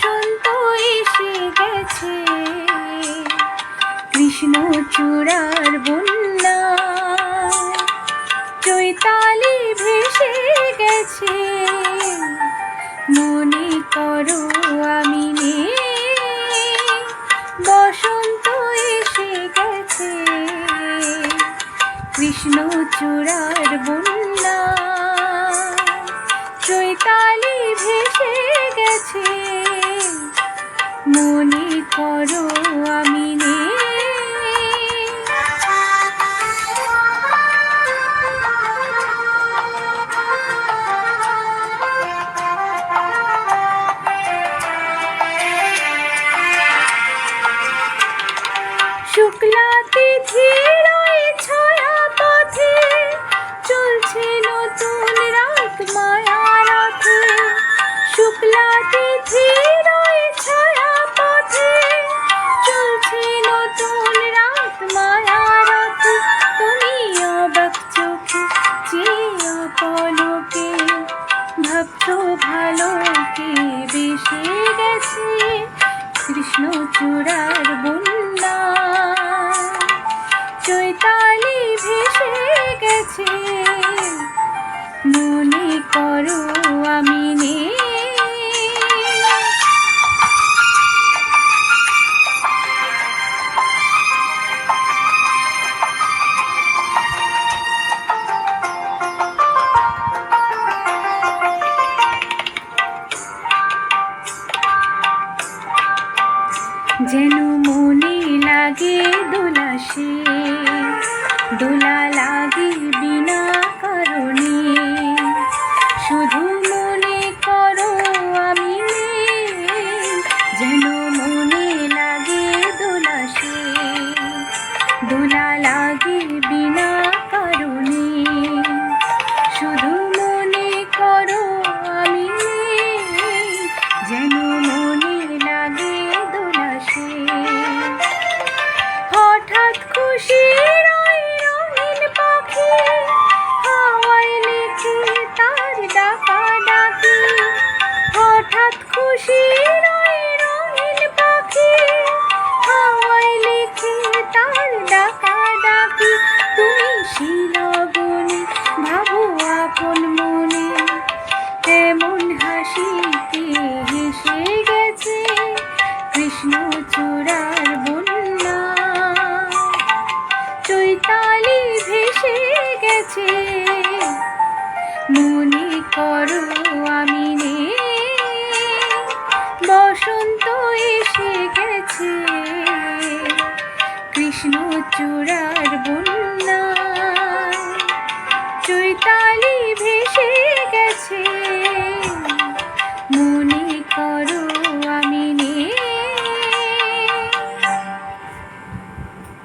বসন্ত এসে গেছে, কৃষ্ণচূড়ার বন্যা চৈতালি ভেসে গেছে। মনে করো আমি নেই, বসন্ত এসে গেছে, কৃষ্ণচূড়ার বন্যা চৈতালি ভেসে গেছে। মনে করো আমি নেই। শুক্লা তিথির ওই ছায়া পথে চলছে নতুন রাত মায়া রাতে। শুক্লা তিথির ওই ছায়া পথে চলছে নতুন রাত মায়া রাতে। তুমি অবাক চোখে চেয়ে পলকে ভাবছো ভালো কে বেসে গেছে, কৃষ্ণচূড়ার বন্যা চৈতালি ভেসে গেছে। মনে করো আমি নেই। যেন মনে লাগে দোলা সে, দোলা লাগে বিনা কারণে। শুধু মনে করো আমি নেই, যেন মনে লাগে দোলা সে, দোলা লাগে বিনা কারণে। শুধু মনে করো আমি নেই, যেন মনে লাগে দোলা সে। হঠাৎ খুশির ওই রঙিন পাখি হাওয়ায় লিখে তার ডাকা ডাকি। হঠাৎ খুশির ওই রঙিন পাখি হাওয়ায় লিখে তার ডাকা ডাকি। তুমি শিলাবনে ভাবো আপন মনে, কেমন হাসিতে হেসে গেছে, কৃষ্ণচূড়ার বন্যা চৈতালি ভেসে গেছে। মনে করো আমি নেই, বসন্ত এসে গেছে, কৃষ্ণচূড়ার বন্যা।